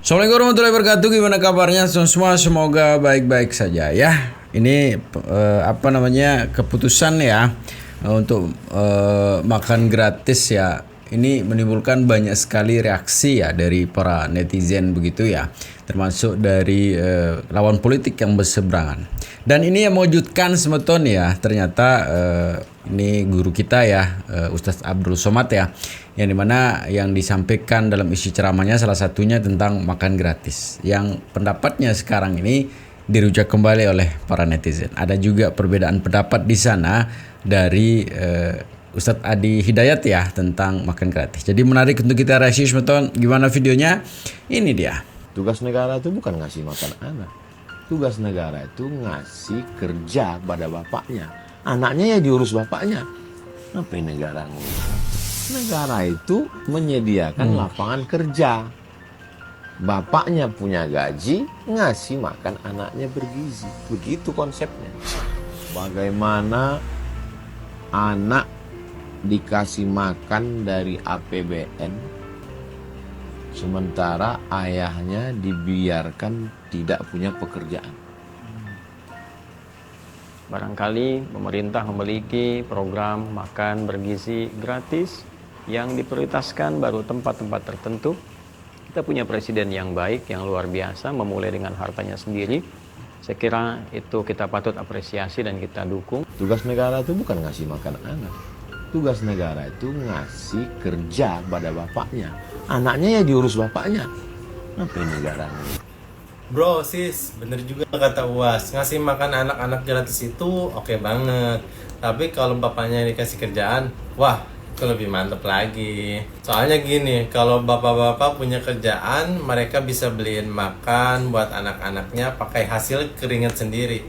Assalamualaikum warahmatullahi wabarakatuh. Gimana kabarnya semua? Semoga baik-baik saja ya. Ini keputusan ya untuk makan gratis ya. Ini menimbulkan banyak sekali reaksi ya dari para netizen begitu ya, termasuk dari lawan politik yang berseberangan. Dan ini yang mewujudkan semeton ya, ternyata ini guru kita ya, Ustadz Abdul Somad ya, yang dimana yang disampaikan dalam isi ceramahnya salah satunya tentang makan gratis, yang pendapatnya sekarang ini dirujak kembali oleh para netizen. Ada juga perbedaan pendapat di sana dari Ustadz Adi Hidayat ya tentang makan gratis. Jadi menarik untuk kita reaksi semeton. Gimana videonya? Ini dia. Tugas negara itu bukan ngasih makan anak. Tugas negara itu ngasih kerja pada bapaknya. Anaknya ya diurus bapaknya. Ngapain negara ngurus? Negara itu menyediakan lapangan kerja. Bapaknya punya gaji, ngasih makan anaknya bergizi. Begitu konsepnya. Bagaimana anak dikasih makan dari APBN, sementara ayahnya dibiarkan tidak punya pekerjaan. Barangkali pemerintah memiliki program makan bergizi gratis yang diprioritaskan baru tempat-tempat tertentu. Kita punya presiden yang baik, yang luar biasa, memulai dengan hartanya sendiri. Saya kira itu kita patut apresiasi dan kita dukung. Tugas negara itu bukan ngasih makan anak. Tugas negara itu ngasih kerja pada bapaknya. Anaknya ya diurus bapaknya. Ngapain negara ngurus? Bro, sis, bener juga kata UAS. Ngasih makan anak-anak gratis itu oke banget. Tapi kalau bapaknya dikasih kerjaan, wah, itu lebih mantep lagi. Soalnya gini, kalau bapak-bapak punya kerjaan, mereka bisa beliin makan buat anak-anaknya pakai hasil keringat sendiri.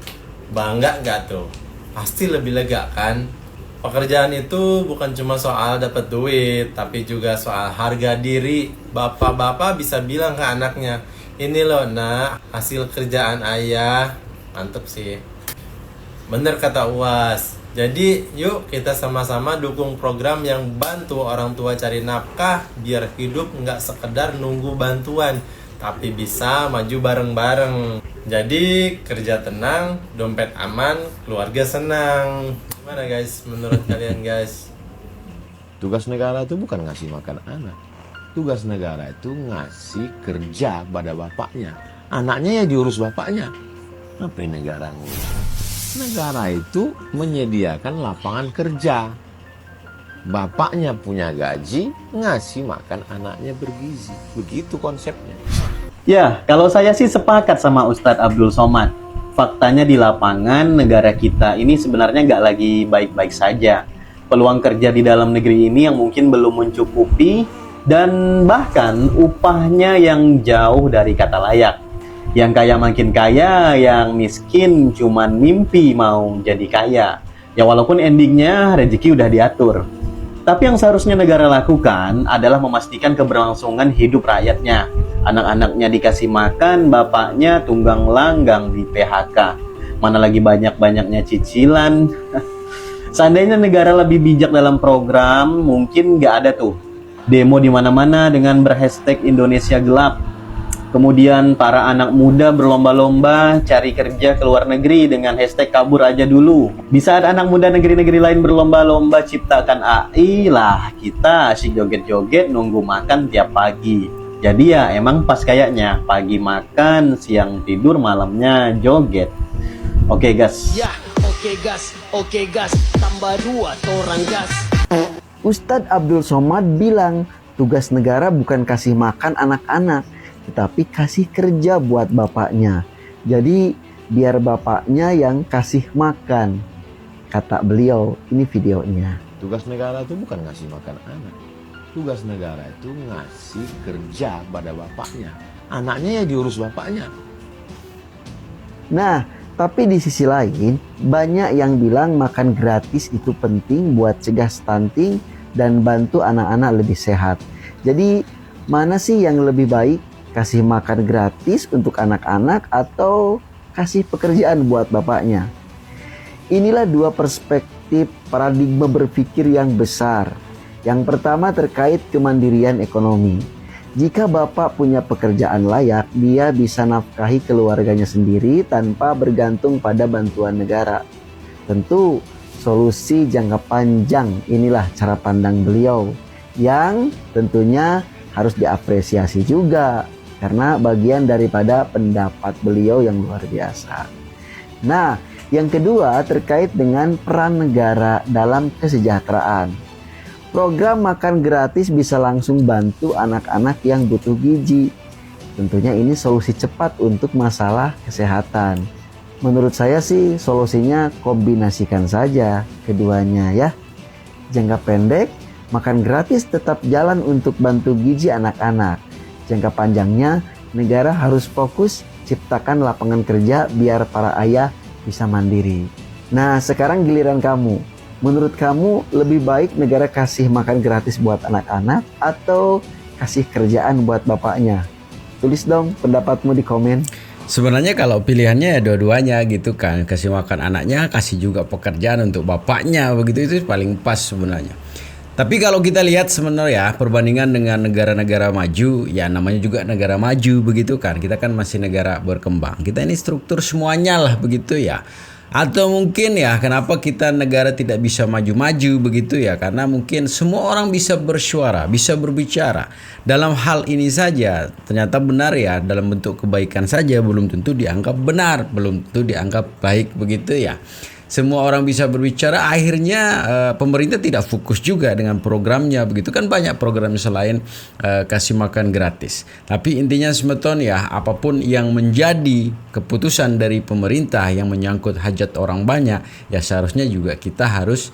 Bangga nggak tuh? Pasti lebih lega kan? Pekerjaan itu bukan cuma soal dapat duit, tapi juga soal harga diri. Bapak-bapak bisa bilang ke anaknya, ini loh nak, hasil kerjaan ayah. Mantep sih. Bener kata UAS. Jadi yuk kita sama-sama dukung program yang bantu orang tua cari nafkah, biar hidup nggak sekedar nunggu bantuan, tapi bisa maju bareng-bareng. Jadi kerja tenang, dompet aman, keluarga senang. Gimana guys, menurut kalian guys? Tugas negara itu bukan ngasih makan anak. Tugas negara itu ngasih kerja pada bapaknya. Anaknya ya diurus bapaknya. Ngapain negara ngurus? Negara itu menyediakan lapangan kerja. Bapaknya punya gaji, ngasih makan anaknya bergizi. Begitu konsepnya. Ya, kalau saya sih sepakat sama Ustadz Abdul Somad. Faktanya di lapangan negara kita ini sebenarnya nggak lagi baik-baik saja. Peluang kerja di dalam negeri ini yang mungkin belum mencukupi dan bahkan upahnya yang jauh dari kata layak. Yang kaya makin kaya, yang miskin cuman mimpi mau jadi kaya. Ya walaupun endingnya rezeki udah diatur. Tapi yang seharusnya negara lakukan adalah memastikan keberlangsungan hidup rakyatnya. Anak-anaknya dikasih makan, bapaknya tunggang langgang di PHK. Mana lagi banyak-banyaknya cicilan. Seandainya negara lebih bijak dalam program, mungkin nggak ada tuh demo di mana-mana dengan berhashtag Indonesia Gelap. Kemudian para anak muda berlomba-lomba cari kerja ke luar negeri dengan hashtag kabur aja dulu. Di saat anak muda negeri-negeri lain berlomba-lomba ciptakan AI, lah kita asyik joget-joget nunggu makan tiap pagi. Jadi ya emang pas kayaknya pagi makan, siang tidur, malamnya joget. Oke gas. Ya, oke gas, tambah 2 orang gas. Ustadz Abdul Somad bilang tugas negara bukan kasih makan anak-anak, tetapi kasih kerja buat bapaknya. Jadi biar bapaknya yang kasih makan. Kata beliau, ini videonya. Tugas negara itu bukan ngasih makan anak. Tugas negara itu ngasih kerja pada bapaknya. Anaknya ya diurus bapaknya. Nah, tapi di sisi lain, banyak yang bilang makan gratis itu penting buat cegah stunting dan bantu anak-anak lebih sehat. Jadi, mana sih yang lebih baik? Kasih makan gratis untuk anak-anak atau kasih pekerjaan buat bapaknya? Inilah dua perspektif paradigma berpikir yang besar. Yang pertama terkait kemandirian ekonomi. Jika bapak punya pekerjaan layak, dia bisa nafkahi keluarganya sendiri tanpa bergantung pada bantuan negara. Tentu solusi jangka panjang inilah cara pandang beliau yang tentunya harus diapresiasi juga karena bagian daripada pendapat beliau yang luar biasa. Nah, yang kedua terkait dengan peran negara dalam kesejahteraan. Program makan gratis bisa langsung bantu anak-anak yang butuh gizi. Tentunya ini solusi cepat untuk masalah kesehatan. Menurut saya sih solusinya kombinasikan saja keduanya ya. Jangka pendek, makan gratis tetap jalan untuk bantu gizi anak-anak. Jangka panjangnya, negara harus fokus ciptakan lapangan kerja biar para ayah bisa mandiri. Nah, sekarang giliran kamu. Menurut kamu lebih baik negara kasih makan gratis buat anak-anak atau kasih kerjaan buat bapaknya? Tulis dong pendapatmu di komen. Sebenarnya kalau pilihannya ya dua-duanya gitu kan, kasih makan anaknya, kasih juga pekerjaan untuk bapaknya, begitu itu paling pas sebenarnya. Tapi kalau kita lihat sebenarnya perbandingan dengan negara-negara maju, ya namanya juga negara maju begitu kan, kita kan masih negara berkembang. Kita ini struktur semuanya lah begitu ya. Atau mungkin ya kenapa kita negara tidak bisa maju-maju begitu ya, karena mungkin semua orang bisa bersuara, bisa berbicara. Dalam hal ini saja ternyata benar ya, dalam bentuk kebaikan saja belum tentu dianggap benar, belum tentu dianggap baik begitu ya. Semua orang bisa berbicara, akhirnya pemerintah tidak fokus juga dengan programnya begitu kan, banyak program selain kasih makan gratis. Tapi intinya semeton ya, apapun yang menjadi keputusan dari pemerintah yang menyangkut hajat orang banyak, ya seharusnya juga kita harus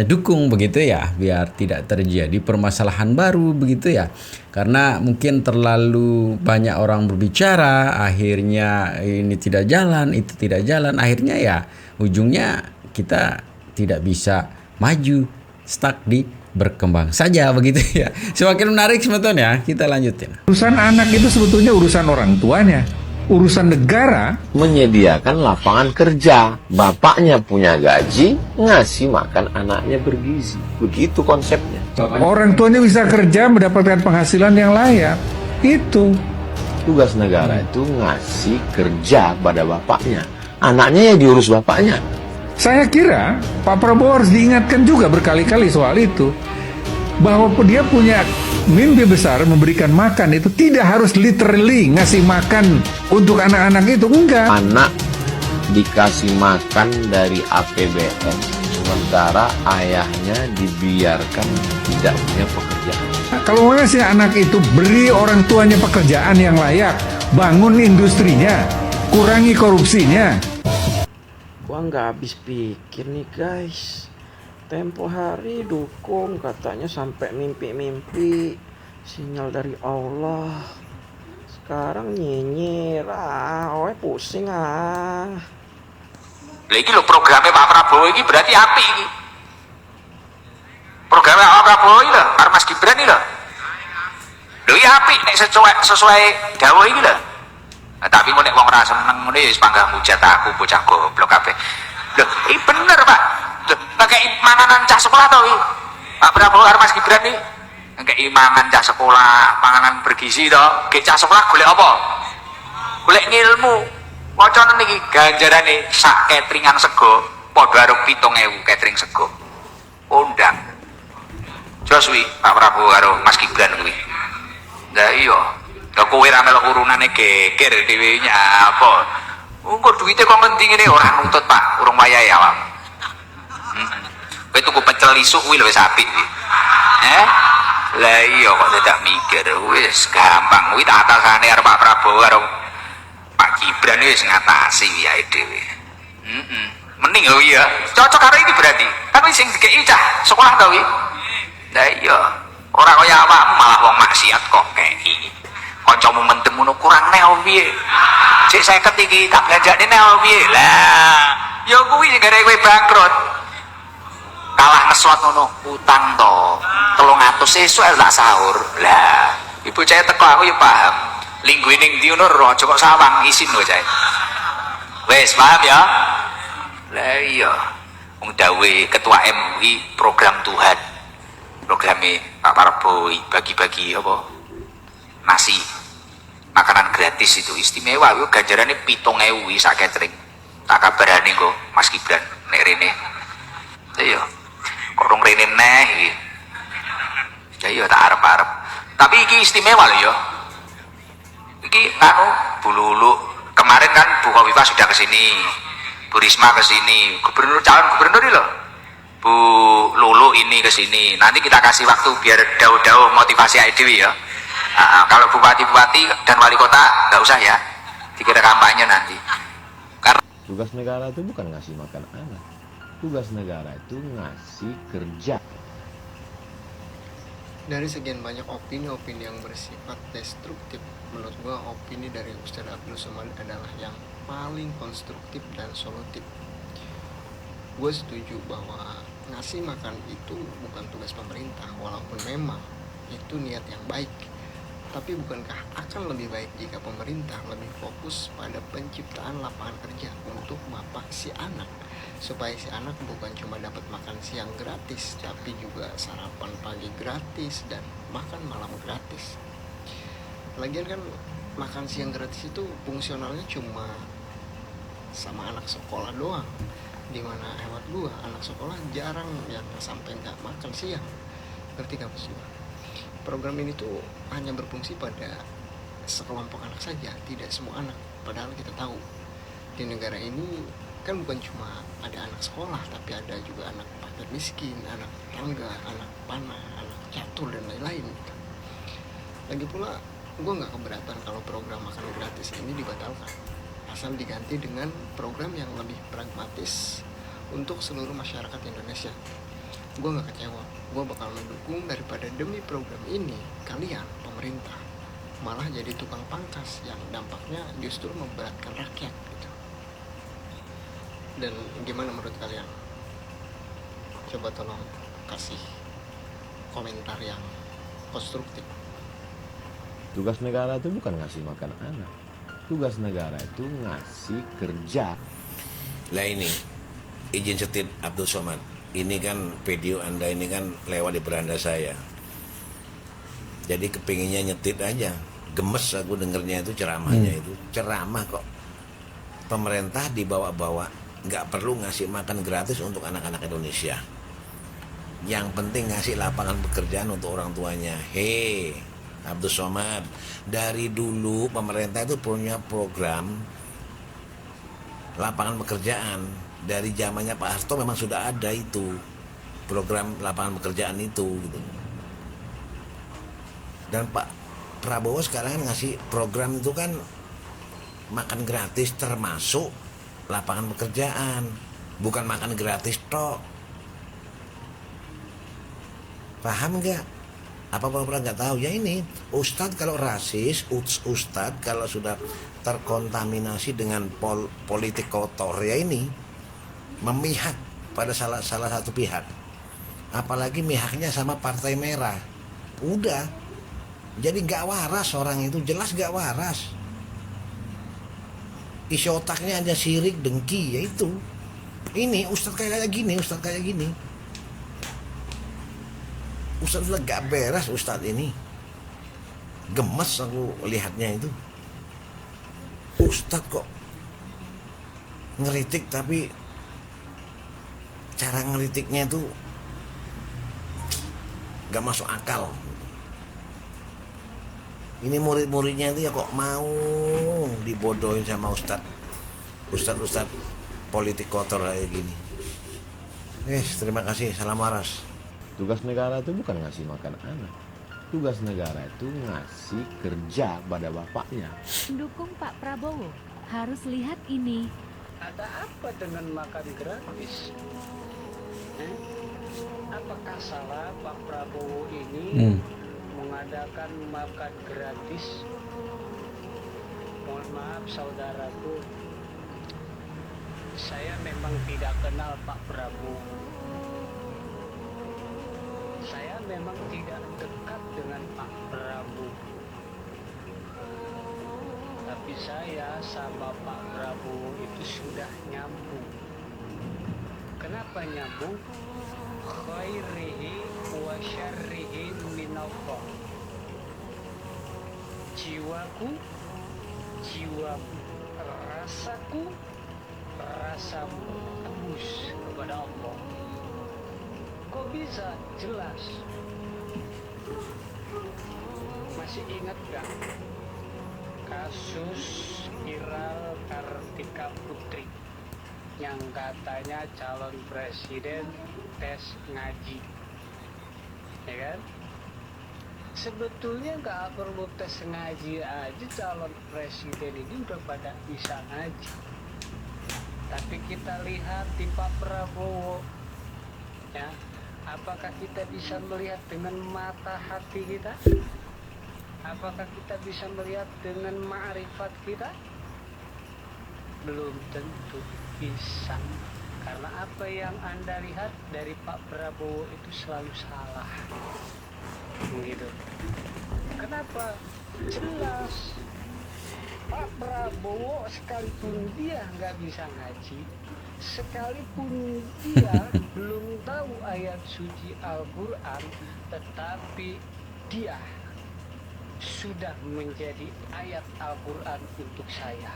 dukung begitu ya, biar tidak terjadi permasalahan baru begitu ya. Karena mungkin terlalu banyak orang berbicara, akhirnya ini tidak jalan, itu tidak jalan, akhirnya ya ujungnya kita tidak bisa maju, stuck di berkembang saja begitu ya. Semakin menarik sebetulnya ya, kita lanjutin. Urusan anak itu sebetulnya urusan orang tuanya. Urusan negara Menyediakan lapangan kerja. Bapaknya punya gaji, ngasih makan anaknya bergizi. Begitu konsepnya. orang tuanya bisa kerja mendapatkan penghasilan yang layak. Itu Tugas negara itu ngasih kerja pada bapaknya. Anaknya ya diurus bapaknya. saya kira Pak Prabowo harus diingatkan juga berkali-kali soal itu, bahwa dia punya mimpi besar memberikan makan itu tidak harus literally ngasih makan untuk anak-anak itu, enggak. Anak dikasih makan dari APBN, sementara ayahnya dibiarkan tidak punya pekerjaan. Nah, kalau mau ngasih anak itu, beri orang tuanya pekerjaan yang layak, bangun industrinya, kurangi korupsinya. Gua nggak habis pikir nih guys. Tempo hari dukung katanya sampai mimpi-mimpi sinyal dari Allah. Sekarang nyinyir, pusing Iki lho programnya Pak Prabowo ini berarti apik iki. Programnya Pak Prabowo ini lho, karo Mas Gibran iki lho. Lho iki apik nek sesuai dawuh iki lho. Tapi nek wong ora seneng ngene wis panggah hujat aku bocah goblok kabeh. Lho, iki bener Pak. Pakai manganan cah sekolah tau iki. Pak Prabowo karo Mas Gibran iki ngekei mangan cah sekolah, panganan bergizi to. Ge cah sekolah golek apa? Golek ngilmu. Wacana niki ganjarane sak cateringan sego padha karo 7.000 catering sego. Undang. Jos wi Pak Prabowo karo Mas Gibran kuwi. Lah iya, kok kowe ra melok urunane geger dhewe nyapa. Engko duwite kok ngendi ngene ora nuntut Pak, urung wayahe awak. Kowe tuku pecel isuk kuwi lho wis apik kuwi. Lah iya kok tidak mikir, wis gampang kuwi tak atasane karo Pak Prabowo karo Pak Gibran wis ngatasi wae dhewe. Mending lho iya, cocok karo iki berarti. Kan wis sing dikeki cah sekolah ta kuwi. Lah iya, ora kaya awakmu malah wong maksiat kok kei. Kancamu mendem ngono kurang neo piye? Sik 50 iki tak belanjane neo piye? Lah, ya kuwi sing garek kowe bangkrut. Kalah ngeswat ngono, utang to. 300 sesuk tak sahur. Lah, ibu cah teko aku ya paham. Linggu ning ndi ngono ora aja kok sawang isin lho cah. Wes paham ya? Lah iya. Wong dawuhe ketua MUI program Tuhan. programnya Pak Prabowo bagi-bagi apa nasi makanan gratis itu istimewa. Itu ganjarannya 7.000 sak catering. Tak kabarane kok Mas Gibran nek rene. Ya korong rene neh iki. Ya tak arep-arep. Tapi iki istimewa lho ya. Iki anu Bu Lulu kemarin kan Bu Khofifah sudah ke sini. Bu Risma ke sini, calon gubernur ini loh. Bu Lulu ini ke sini. Nanti kita kasih waktu biar daun-daun motivasi IDW ya. Kalau bupati-bupati dan wali kota nggak usah ya. Dikira kampanye nanti. Karena Tugas negara itu bukan ngasih makan anak. Tugas negara itu ngasih kerja. Dari sekian banyak opini-opini yang bersifat destruktif, menurut gua opini dari Ustadz Abdul Somad adalah yang paling konstruktif dan solutif. Gue setuju bahwa ngasih makan itu bukan tugas pemerintah, walaupun memang itu niat yang baik. Tapi bukankah akan lebih baik jika pemerintah lebih fokus pada penciptaan lapangan kerja untuk bapak si anak, supaya si anak bukan cuma dapat makan siang gratis, tapi juga sarapan pagi gratis dan makan malam gratis. Lagian kan makan siang gratis itu fungsionalnya cuma sama anak sekolah doang, dimana hemat gua anak sekolah jarang yang sampai nggak makan siang. Ngerti gak maksud gua? Program ini tuh hanya berfungsi pada sekelompok anak saja, tidak semua anak. Padahal kita tahu di negara ini kan bukan cuma ada anak sekolah, tapi ada juga anak fakir miskin, anak tangga, anak panah, anak catur dan lain-lain. Lagi pula gue nggak keberatan kalau program makan gratis ini dibatalkan, asal diganti dengan program yang lebih pragmatis untuk seluruh masyarakat Indonesia. Gue nggak kecewa, gue bakal mendukung daripada demi program ini kalian pemerintah malah jadi tukang pangkas yang dampaknya justru memberatkan rakyat gitu. Dan gimana menurut kalian? Coba tolong kasih komentar yang konstruktif. Tugas negara itu bukan ngasih makan anak. Tugas negara itu ngasih kerja. Lah ini, izin setit Abdul Somad. Ini kan video Anda ini kan lewat di beranda saya. Jadi kepinginnya nyetit aja. Gemes aku dengernya itu ceramahnya itu. Ceramah kok. Pemerintah dibawa-bawa. Nggak perlu ngasih makan gratis untuk anak-anak Indonesia. Yang penting ngasih lapangan pekerjaan untuk orang tuanya. Hei Abdul Somad, dari dulu pemerintah itu punya program lapangan pekerjaan. Dari zamannya Pak Harto memang sudah ada itu program lapangan pekerjaan itu gitu. Dan Pak Prabowo sekarang ngasih program itu kan makan gratis termasuk lapangan pekerjaan, bukan makan gratis tok. Paham nggak? Apa pernah nggak tahu ya ini Ustadz kalau rasis, Ustadz kalau sudah terkontaminasi dengan politik kotor ya ini memihak pada salah satu pihak, apalagi mihaknya sama partai merah, udah jadi nggak waras orang itu, jelas nggak waras. Isi otaknya ada sirik, dengki, yaitu ini Ustadz kayak gini, Ustadz kayak gini. Ustadz udah gak beres Ustadz ini. Gemes aku lihatnya itu. Ustadz kok ngeritik tapi cara ngeritiknya itu gak masuk akal. Ini murid-muridnya itu ya kok mau dibodohin sama Ustadz politik kotor kayak gini. Terima kasih, salam waras. Tugas negara itu bukan ngasih makan anak. Tugas negara itu ngasih kerja pada bapaknya. Pendukung Pak Prabowo harus lihat ini. Ada apa dengan makan gratis? Apakah salah Pak Prabowo ini mengadakan makan gratis? Mohon maaf saudaraku, saya memang tidak kenal Pak Prabowo. Saya memang tidak dekat dengan Pak Prabowo. Tapi saya sama Pak Prabowo itu sudah nyambung. Kenapa nyambung? Khairihi wa syarrihi minallah. Jiwaku, jiwamu, rasaku, rasamu tembus kepada Allah. Kok bisa jelas? Masih ingat gak kasus viral Kartika Putri yang katanya calon presiden tes ngaji, ya kan? Sebetulnya nggak perlu tes ngaji aja, calon presiden ini udah pada bisa ngaji. Tapi kita lihat di Pak Prabowo, ya, apakah kita bisa melihat dengan mata hati kita? Apakah kita bisa melihat dengan ma'rifat kita? Belum tentu bisa. Karena apa yang Anda lihat dari Pak Prabowo itu selalu salah. Begitu. Kenapa? Jelas. Pak Prabowo sekalipun dia nggak bisa ngaji, sekalipun dia belum tahu ayat suci Al-Quran, tetapi dia sudah menjadi ayat Al-Quran untuk saya.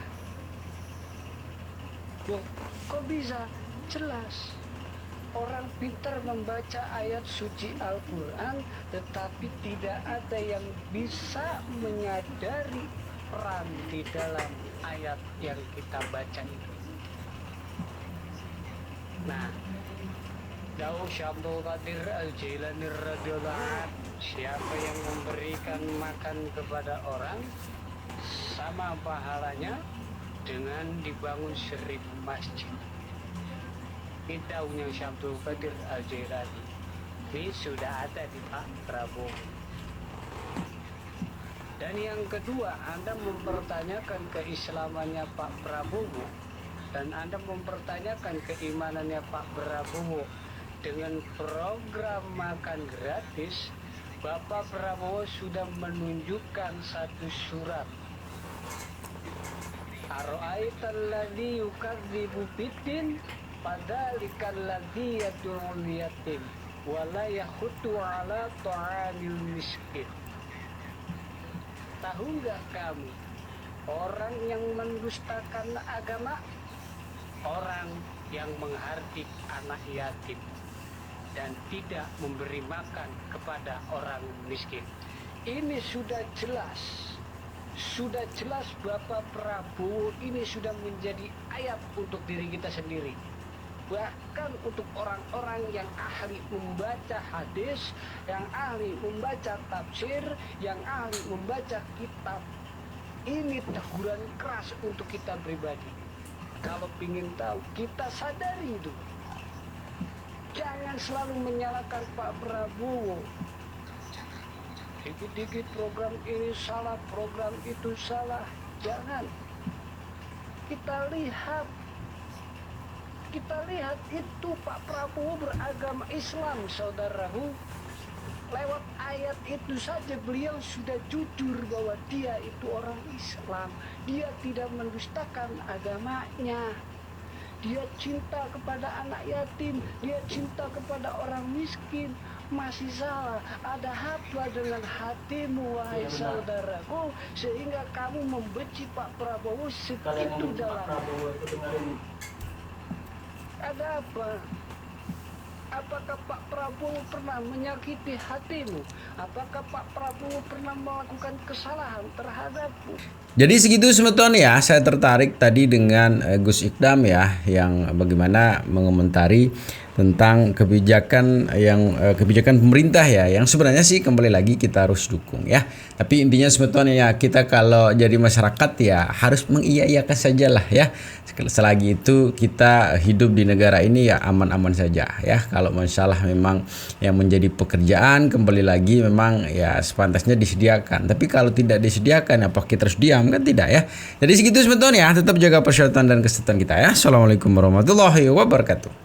Loh, kok bisa? Jelas. Orang pintar membaca ayat suci Al-Quran, tetapi tidak ada yang bisa menyadari peran di dalam ayat yang kita baca itu. Nah, Daud Syabdul Qadir Al-Jailani radhiyallahu anhu, siapa yang memberikan makan kepada orang sama pahalanya dengan dibangun 1000 masjid. Ini daunnya Syabdul Qadir Al-Jailani. Ini sudah ada di Pak Prabowo. Dan yang kedua, Anda mempertanyakan keislamannya Pak Prabowo dan Anda mempertanyakan keimanannya Pak Prabowo dengan program makan gratis. Bapak Prabowo sudah menunjukkan satu surat. Ara'aital ladzi yukadzibu biddin fadzalikal ladzi yad'ul yatim wa la yakhuddu 'ala ta'amil miskin. Tahu nggak kamu orang yang mendustakan agama, orang yang menghardik anak yatim dan tidak memberi makan kepada orang miskin. Ini sudah jelas Bapak Prabowo ini sudah menjadi ayat untuk diri kita sendiri. Bahkan untuk orang-orang yang ahli membaca hadis, yang ahli membaca tafsir, yang ahli membaca kitab. Ini teguran keras untuk kita pribadi. Kalau ingin tahu, kita sadari itu. Jangan selalu menyalahkan Pak Prabowo. Dikit-dikit program ini salah, program itu salah. Jangan. Kita lihat itu Pak Prabowo beragama Islam, saudaraku. Lewat ayat itu saja beliau sudah jujur bahwa dia itu orang Islam. Dia tidak mendustakan agamanya. Dia cinta kepada anak yatim, dia cinta kepada orang miskin. Masih salah. Ada apa dengan hatimu, wahai saudaraku, sehingga kamu membenci Pak Prabowo segitu dalam. Ada apa? Apakah Pak Prabowo pernah menyakiti hatimu? Apakah Pak Prabowo pernah melakukan kesalahan terhadapmu? Jadi segitu semeton ya, saya tertarik tadi dengan Gus Ikdam ya, yang bagaimana mengomentari tentang kebijakan pemerintah ya, yang sebenarnya sih kembali lagi kita harus dukung ya. Tapi intinya semeton ya, kita kalau jadi masyarakat ya harus mengiyakan sajalah ya. Selagi itu kita hidup di negara ini ya aman-aman saja ya. Kalau masalah memang yang menjadi pekerjaan, kembali lagi memang ya sepantasnya disediakan. Tapi kalau tidak disediakan apa kita terus diam, kan tidak ya. Jadi segitu semeton ya, tetap jaga persyaratan dan kesehatan kita ya. Assalamualaikum warahmatullahi wabarakatuh.